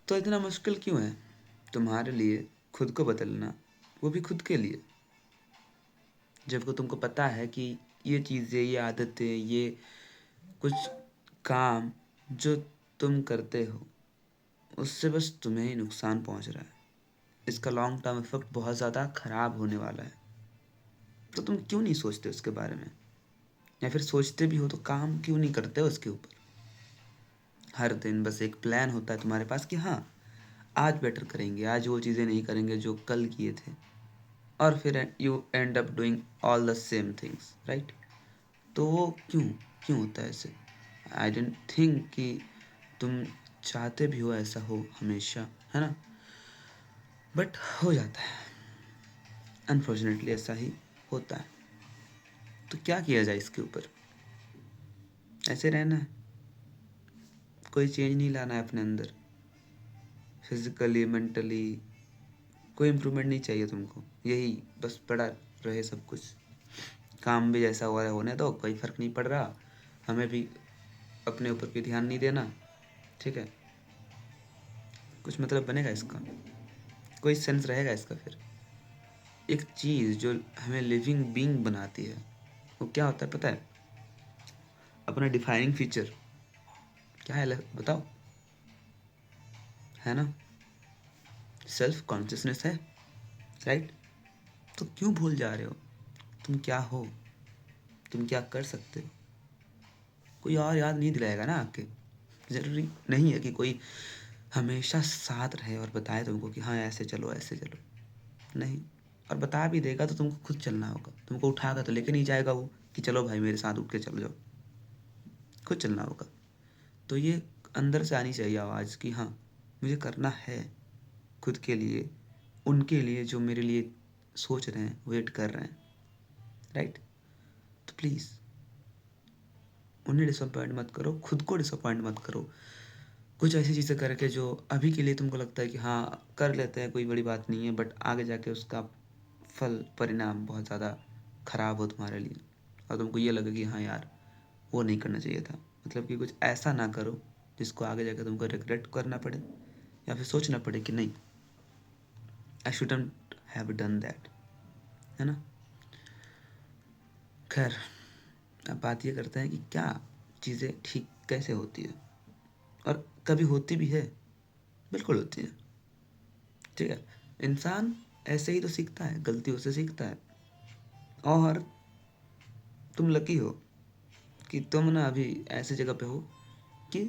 तो इतना मुश्किल क्यों है तुम्हारे लिए खुद को बदलना, वो भी खुद के लिए? जबकि तुमको पता है कि ये चीज़ें, ये आदतें, ये कुछ काम जो तुम करते हो उससे बस तुम्हें ही नुकसान पहुंच रहा है। इसका लॉन्ग टर्म इफेक्ट बहुत ज़्यादा ख़राब होने वाला है। तो तुम क्यों नहीं सोचते उसके बारे में? या फिर सोचते भी हो तो काम क्यों नहीं करते हो उसके ऊपर? हर दिन बस एक प्लान होता है तुम्हारे पास कि हाँ, आज बेटर करेंगे, आज वो चीज़ें नहीं करेंगे जो कल किए थे, और फिर you and up doing all the same things, right? तो वो क्यों क्यों होता है ऐसे? आई डेंट थिंक कि तुम चाहते भी हो ऐसा हो हमेशा, है ना? बट हो जाता है, अनफॉर्चुनेटली ऐसा ही होता है। तो क्या किया जाए इसके ऊपर? ऐसे रहना है, कोई चेंज नहीं लाना है अपने अंदर, फिजिकली, मेंटली कोई इम्प्रूवमेंट नहीं चाहिए तुमको। यही बस पड़ा रहे सब कुछ, काम भी जैसा हुआ है होने दो, कोई फ़र्क नहीं पड़ रहा, हमें भी अपने ऊपर कोई ध्यान नहीं देना, ठीक है? कुछ मतलब बनेगा इसका? कोई सेंस रहेगा इसका फिर? एक चीज़ जो हमें लिविंग बीइंग बनाती है वो क्या होता है पता है? अपना डिफाइनिंग फीचर क्या है बताओ? है ना? सेल्फ कॉन्शियसनेस है, राइट? तो क्यों भूल जा रहे हो तुम क्या हो, तुम क्या कर सकते हो? कोई और याद नहीं दिलाएगा ना आके। ज़रूरी नहीं है कि कोई हमेशा साथ रहे और बताए तुमको कि हाँ ऐसे चलो ऐसे चलो, नहीं। और बता भी देगा तो तुमको खुद चलना होगा। तुमको उठाकर तो लेके नहीं जाएगा वो कि चलो भाई मेरे साथ उठ के चल जाओ, खुद चलना होगा। तो ये अंदर से आनी चाहिए आवाज़ कि हाँ मुझे करना है खुद के लिए, उनके लिए जो मेरे लिए सोच रहे हैं, वेट कर रहे हैं, राइट? तो प्लीज़ उन्हें डिसअपॉइंट मत करो, खुद को डिसअपॉइंट मत करो। कुछ ऐसी चीज़ें करके जो अभी के लिए तुमको लगता है कि हाँ कर लेते हैं, कोई बड़ी बात नहीं है, बट आगे जाके उसका फल परिणाम बहुत ज़्यादा ख़राब हो तुम्हारे लिए, और तुमको ये लगे कि हाँ यार वो नहीं करना चाहिए था। मतलब कि कुछ ऐसा ना करो जिसको आगे जाके तुमको रिग्रेट करना पड़े, या फिर सोचना पड़े कि नहीं, I shouldn't have done that, है ना? खैर, अब बात ये करते हैं कि क्या चीज़ें ठीक कैसे होती है, और कभी होती भी है, बिल्कुल होती है, ठीक है? इंसान ऐसे ही तो सीखता है, गलतियों से सीखता है। और तुम लकी हो कि तुम ना अभी ऐसी जगह पे हो कि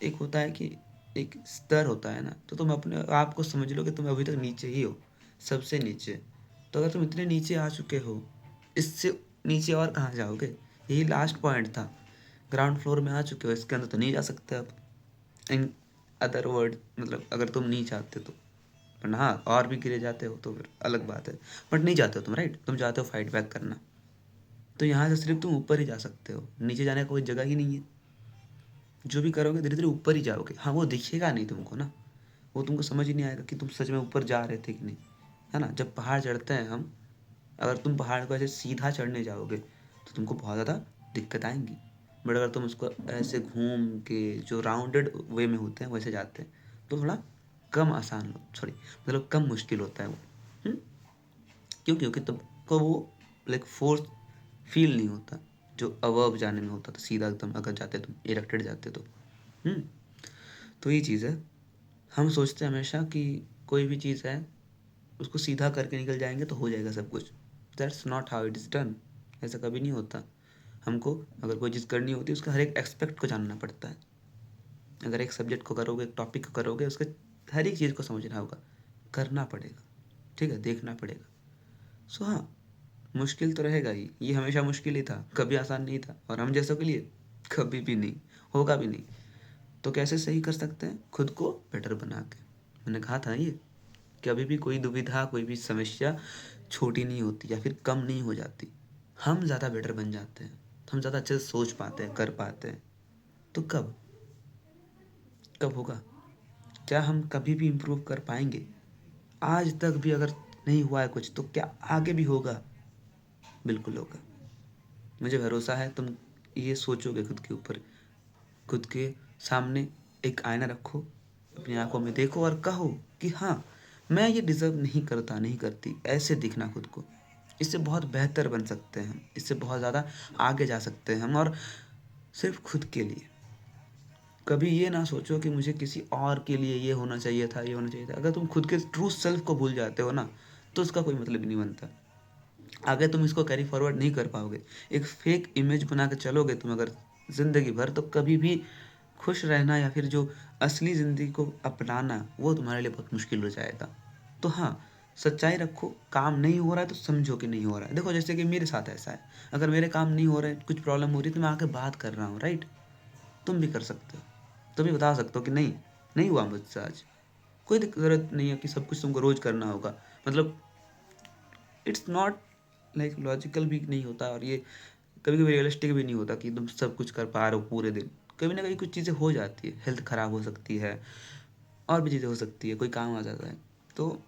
एक होता है कि एक स्तर होता है ना, तो तुम अपने आप को समझ लो कि तुम अभी तक नीचे ही हो, सबसे नीचे। तो अगर तुम इतने नीचे आ चुके हो, इससे नीचे और कहाँ जाओगे? यही लास्ट पॉइंट था, ग्राउंड फ्लोर में आ चुके हो, इसके अंदर तो नहीं जा सकते अब। इन अदर वर्ड मतलब अगर तुम नहीं चाहते तो, पर हाँ और भी गिरे जाते हो तो फिर अलग बात है। बट नहीं जाते हो तुम, राइट? तुम चाहते हो फाइट बैक करना, तो यहाँ से सिर्फ तुम ऊपर ही जा सकते हो, नीचे जाने का कोई जगह ही नहीं है। जो भी करोगे धीरे धीरे ऊपर ही जाओगे। हाँ वो दिखेगा नहीं तुमको ना, वो तुमको समझ ही नहीं आएगा कि तुम सच में ऊपर जा रहे थे कि नहीं, है ना? जब पहाड़ चढ़ते हैं हम, अगर तुम पहाड़ को ऐसे सीधा चढ़ने जाओगे तो तुमको बहुत ज़्यादा दिक्कत आएंगी। बट अगर तुम उसको ऐसे घूम के जो राउंडेड वे में होते हैं वैसे जाते हैं तो थोड़ा कम आसान, सॉरी मतलब कम मुश्किल होता है वो। हम्म? क्यों? क्योंकि तुमको वो लाइक फोर्स फील नहीं होता जो अवर्ब जाने में होता था, सीधा एकदम अगर जाते तुम इरेक्टेड जाते तो। हम्म? तो ये चीज़ है, हम सोचते हैं हमेशा कि कोई भी चीज़ है उसको सीधा करके निकल जाएंगे तो हो जाएगा सब कुछ। That's not how it is done. ऐसा कभी नहीं होता। हमको अगर कोई चीज़ करनी होती है उसका हर एक एस्पेक्ट को जानना पड़ता है। अगर एक सब्जेक्ट को करोगे, एक टॉपिक को करोगे, उसके हर एक चीज़ को समझना होगा, करना पड़ेगा, ठीक है, देखना पड़ेगा। सो हाँ, मुश्किल तो रहेगा ही, ये हमेशा मुश्किल ही था, कभी आसान नहीं था, और हम जैसों के लिए कभी भी नहीं होगा भी नहीं। तो कैसे सही कर सकते हैं खुद को बेटर बना के? मैंने कहा था ये, कभी भी कोई दुविधा, कोई भी समस्या छोटी नहीं होती या फिर कम नहीं हो जाती। हम ज़्यादा बेटर बन जाते हैं, हम ज़्यादा अच्छे से सोच पाते हैं, कर पाते हैं। तो कब कब होगा? क्या हम कभी भी इम्प्रूव कर पाएंगे? आज तक भी अगर नहीं हुआ है कुछ, तो क्या आगे भी होगा? बिल्कुल होगा। मुझे भरोसा है तुम ये सोचोगे खुद के ऊपर। खुद के सामने एक आईना रखो अपनी आंखों में देखो और कहो कि हाँ, मैं ये डिज़र्व नहीं करता, नहीं करती। ऐसे दिखना खुद को। इससे बहुत बेहतर बन सकते हैं हम, इससे बहुत ज़्यादा आगे जा सकते हैं हम, और सिर्फ खुद के लिए। कभी ये ना सोचो कि मुझे किसी और के लिए ये होना चाहिए था, ये होना चाहिए था। अगर तुम खुद के ट्रू सेल्फ को भूल जाते हो ना, तो उसका कोई मतलब ही नहीं बनता। आगे तुम इसको कैरी फॉरवर्ड नहीं कर पाओगे। एक फेक इमेज बना के चलोगे तुम अगर ज़िंदगी भर, तो कभी भी खुश रहना या फिर जो असली ज़िंदगी को अपनाना, वो तुम्हारे लिए बहुत मुश्किल हो जाएगा। तो हाँ, सच्चाई रखो। काम नहीं हो रहा है तो समझो कि नहीं हो रहा है। देखो, जैसे कि मेरे साथ ऐसा है, अगर मेरे काम नहीं हो रहे, कुछ प्रॉब्लम हो रही है, तो मैं आके बात कर रहा हूँ, राइट? तुम भी कर सकते हो। तुम भी बता सकते हो कि नहीं, नहीं हुआ मुझसे आज। कोई ज़रूरत नहीं है कि सब कुछ तुमको रोज़ करना होगा। मतलब इट्स नॉट लाइक लॉजिकल भी नहीं होता, और ये कभी कभी रियलिस्टिक भी नहीं होता कि तुम सब कुछ कर पा रहे हो पूरे दिन। कभी ना कभी कुछ चीज़ें हो जाती है, हेल्थ ख़राब हो सकती है, और भी चीज़ें हो सकती है, कोई काम आ जाता है। तो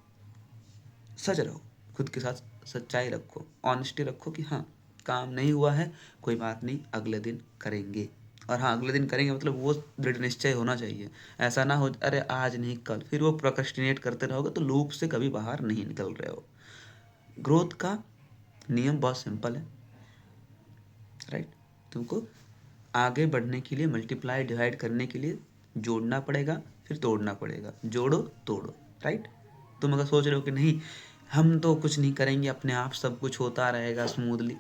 सच रहो, खुद के साथ सच्चाई रखो, ऑनेस्टी रखो कि हाँ, काम नहीं हुआ है, कोई बात नहीं, अगले दिन करेंगे। और हाँ, अगले दिन करेंगे मतलब वो दृढ़ निश्चय होना चाहिए। ऐसा ना हो अरे आज नहीं कल, फिर वो प्रोक्रेस्टिनेट करते रहोगे तो लूप से कभी बाहर नहीं निकल रहे हो। ग्रोथ का नियम बहुत सिंपल है, राइट? तुमको आगे बढ़ने के लिए, मल्टीप्लाई डिवाइड करने के लिए जोड़ना पड़ेगा, फिर तोड़ना पड़ेगा। जोड़ो तोड़ो, राइट? तुम अगर सोच रहे हो कि नहीं, हम तो कुछ नहीं करेंगे, अपने आप सब कुछ होता रहेगा स्मूथली,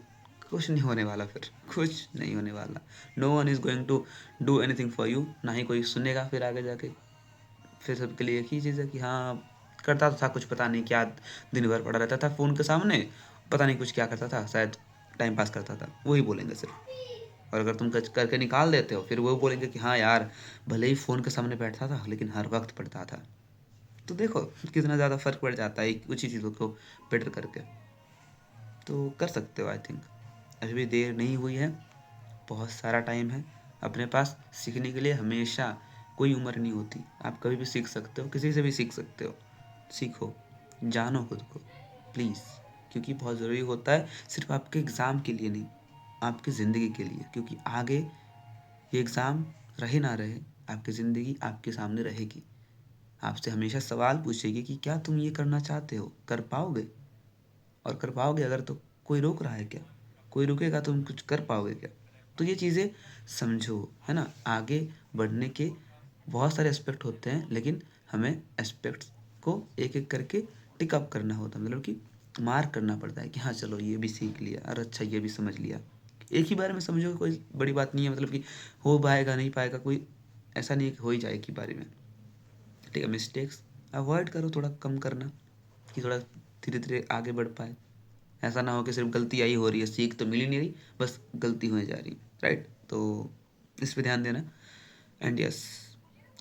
कुछ नहीं होने वाला, फिर कुछ नहीं होने वाला। No one is going to do anything for you. ना ही कोई सुनेगा फिर आगे जाके। फिर सबके लिए एक ही चीज़ है कि हाँ, करता तो था कुछ, पता नहीं क्या, दिन भर पड़ा रहता था फ़ोन के सामने, पता नहीं कुछ क्या करता था, शायद टाइम पास करता था, वही बोलेंगे सिर्फ। और अगर तुम करके निकाल देते हो, फिर वो बोलेंगे कि हाँ यार, भले ही फ़ोन के सामने बैठता था लेकिन हर वक्त पढ़ता था। तो देखो कितना ज़्यादा फ़र्क पड़ जाता है कुछ ही चीज़ों को बेटर करके। तो कर सकते हो, आई थिंक अभी भी देर नहीं हुई है, बहुत सारा टाइम है अपने पास सीखने के लिए। हमेशा कोई उम्र नहीं होती, आप कभी भी सीख सकते हो, किसी से भी सीख सकते हो। सीखो, जानो खुद को प्लीज़, क्योंकि बहुत ज़रूरी होता है, सिर्फ आपके एग्ज़ाम के लिए नहीं, आपकी ज़िंदगी के लिए। क्योंकि आगे ये एग्ज़ाम रहे ना रहे, आपकी ज़िंदगी आपके सामने रहेगी, आपसे हमेशा सवाल पूछेगी कि क्या तुम ये करना चाहते हो, कर पाओगे? और कर पाओगे अगर, तो कोई रोक रहा है क्या? कोई रुकेगा तो तुम कुछ कर पाओगे क्या? तो ये चीज़ें समझो, है ना? आगे बढ़ने के बहुत सारे एस्पेक्ट होते हैं, लेकिन हमें एस्पेक्ट्स को एक एक करके टिक अप करना होता है, मतलब कि मार्क करना पड़ता है कि हाँ चलो ये भी सीख लिया, और अच्छा ये भी समझ लिया। एक ही बार में समझोगे कोई बड़ी बात नहीं है, मतलब कि हो पाएगा नहीं पाएगा, कोई ऐसा नहीं है कि हो ही जाएगी बारी में। ठीक है, मिस्टेक्स अवॉइड करो, थोड़ा कम करना, कि थोड़ा धीरे धीरे आगे बढ़ पाए। ऐसा ना हो कि सिर्फ गलती आई हो रही है, सीख तो मिल ही नहीं रही, बस गलती होने जा रही, राइट? तो इस पे ध्यान देना। एंड यस,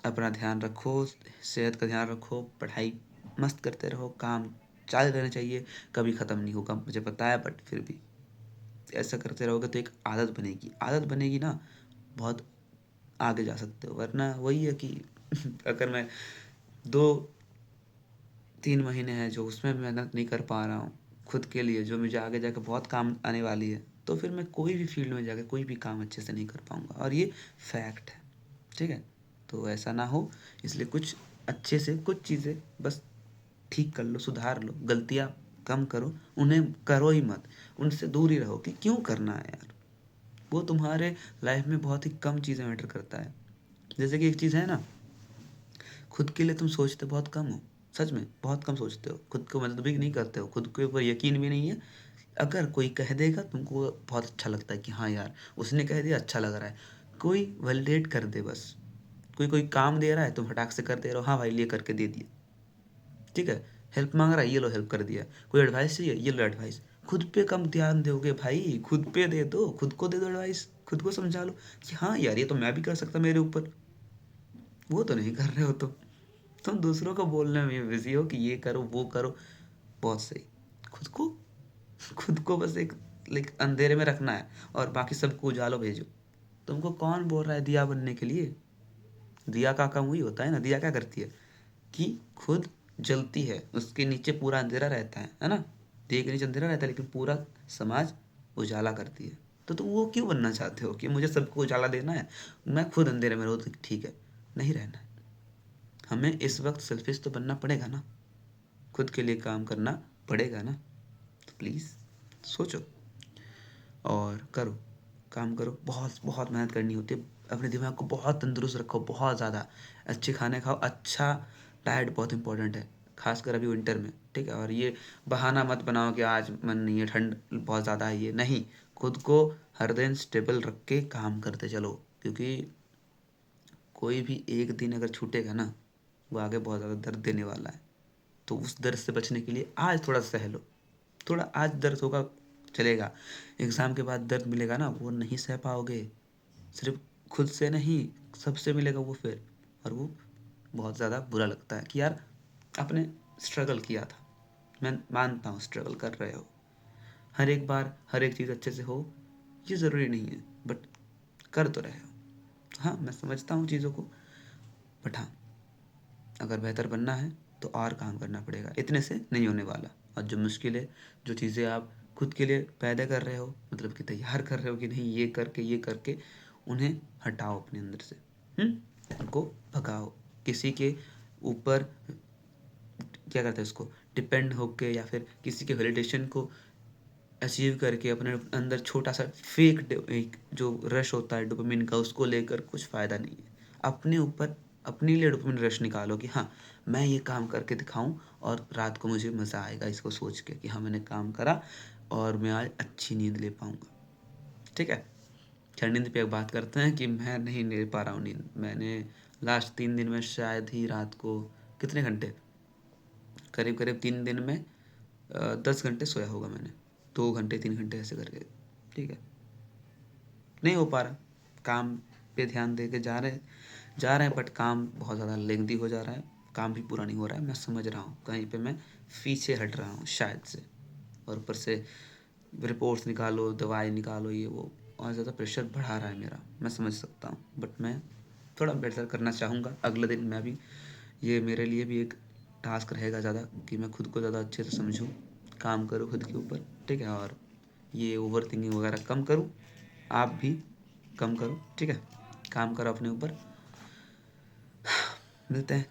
अपना ध्यान रखो, सेहत का ध्यान रखो, पढ़ाई मस्त करते रहो, काम चालू रहना चाहिए, कभी ख़त्म नहीं होगा मुझे पता है, बट फिर भी ऐसा करते रहोगे तो एक आदत बनेगी। आदत बनेगी ना, बहुत आगे जा सकते हो। वरना वही है कि अगर मैं 2-3 महीने हैं जो उसमें मेहनत नहीं कर पा रहा हूँ खुद के लिए, जो मुझे आगे जाकर बहुत काम आने वाली है, तो फिर मैं कोई भी फील्ड में जाकर कोई भी काम अच्छे से नहीं कर पाऊँगा, और ये फैक्ट है, ठीक है? तो ऐसा ना हो, इसलिए कुछ अच्छे से कुछ चीज़ें बस ठीक कर लो, सुधार लो, गलतियाँ कम करो, उन्हें करो ही मत, उनसे दूर ही रहो। कि क्यों करना है यार? वो तुम्हारे लाइफ में बहुत ही कम चीज़ें मैटर करता है। जैसे कि एक चीज़ है ना, खुद के लिए तुम सोचते बहुत कम हो, सच में बहुत कम सोचते हो, खुद को मतलब भी नहीं करते हो, खुद के ऊपर यकीन भी नहीं है। अगर कोई कह देगा तुमको बहुत अच्छा लगता है कि हाँ यार, उसने कह दिया, अच्छा लग रहा है। कोई वैलिडेट कर दे बस, कोई कोई काम दे रहा है, तुम फटाक से कर दे रहे हो, हाँ भाई लिए करके दे दिया, ठीक है? हेल्प मांग रहा है, ये लो हेल्प कर दिया। कोई एडवाइस चाहिए, ये लो एडवाइस। खुद पे कम ध्यान दोगे भाई, खुद पे दे दो, खुद को दे दो एडवाइस, खुद को समझा लो कि हाँ यार ये तो मैं भी कर सकता, मेरे ऊपर। वो तो नहीं कर रहे हो तुम दूसरों को बोलने में बिजी हो कि ये करो वो करो। बहुत सही। खुद को खुद को बस एक लाइक अंधेरे में रखना है, और बाकी सबको उजालो भेजो। तुमको कौन बोल रहा है दिया बनने के लिए? दिया का काम वही होता है ना। दिया क्या करती है कि खुद जलती है, उसके नीचे पूरा अंधेरा रहता है ना? दिए के नीचे अंधेरा रहता है, लेकिन पूरा समाज उजाला करती है। तो तुम वो क्यों बनना चाहते हो कि मुझे सबको उजाला देना है, मैं खुद अंधेरे में रहूँ तो ठीक है? नहीं रहना है। हमें इस वक्त सेल्फिश तो बनना पड़ेगा ना, खुद के लिए काम करना पड़ेगा ना। तो प्लीज़ सोचो और करो, काम करो। बहुत बहुत मेहनत करनी होती है। अपने दिमाग को बहुत तंदुरुस्त रखो, बहुत ज़्यादा अच्छे खाने खाओ। अच्छा डाइट बहुत इंपॉर्टेंट है, खासकर अभी विंटर में, ठीक है। और ये बहाना मत बनाओ कि आज मन नहीं है, ठंड बहुत ज़्यादा है, ये नहीं। खुद को हर दिन स्टेबल रख के काम करते चलो, क्योंकि कोई भी एक दिन अगर छूटेगा ना, वो आगे बहुत ज़्यादा दर्द देने वाला है। तो उस दर्द से बचने के लिए आज थोड़ा सह लो। थोड़ा आज दर्द होगा, चलेगा। एग्ज़ाम के बाद दर्द मिलेगा ना, वो नहीं सह पाओगे। सिर्फ खुद से नहीं, सबसे मिलेगा वो फिर। और वो बहुत ज़्यादा बुरा लगता है कि यार आपने स्ट्रगल किया था। मैं मानता हूँ स्ट्रगल कर रहे हो, हर एक बार हर एक चीज़ अच्छे से हो ये ज़रूरी नहीं है, बट कर तो रहे हो। हाँ, मैं समझता हूँ चीज़ों को, बट हाँ, अगर बेहतर बनना है तो और काम करना पड़ेगा, इतने से नहीं होने वाला। और जो मुश्किलें, जो चीज़ें आप खुद के लिए पैदा कर रहे हो, मतलब कि तैयार कर रहे हो कि नहीं ये करके उन्हें हटाओ अपने अंदर से। उनको भगाओ। किसी के ऊपर क्या करते हैं, उसको डिपेंड होके या फिर किसी के वैलिडेशन को अचीव करके अपने अंदर छोटा सा फेक एक जो रश होता है डोपामिन का, उसको लेकर कुछ फ़ायदा नहीं है। अपने ऊपर अपने लिए डोपामिन रश निकालो कि हाँ, मैं ये काम करके दिखाऊं और रात को मुझे मज़ा आएगा इसको सोच के कि हाँ, मैंने काम करा और मैं आज अच्छी नींद ले पाऊँगा। ठीक है। खैर, नींद पे बात करते हैं कि मैं नहीं ले पा रहा हूँ नींद। मैंने लास्ट 3 दिन में शायद ही रात को कितने घंटे, करीब करीब 3 दिन में 10 घंटे सोया होगा मैंने, 2 घंटे 3 घंटे ऐसे करके। ठीक है, नहीं हो पा रहा। काम पे ध्यान दे के जा रहे हैं बट काम बहुत ज़्यादा लेंदी हो जा रहा है, काम भी पूरा नहीं हो रहा है। मैं समझ रहा हूँ कहीं पे मैं पीछे हट रहा हूँ शायद से, और ऊपर से रिपोर्ट्स निकालो, दवाई निकालो, ये वो और ज़्यादा प्रेशर बढ़ा रहा है मेरा। मैं समझ सकता हूँ, बट मैं थोड़ा बेहतर करना चाहूँगा। अगले दिन मैं भी, ये मेरे लिए भी एक टास्क रहेगा ज़्यादा कि मैं खुद को ज़्यादा अच्छे से समझूँ, काम करूँ खुद के ऊपर, ठीक है। और ये ओवर थिंकिंग वगैरह कम करूँ, आप भी कम करो, ठीक है। काम करो अपने ऊपर। मिलते हैं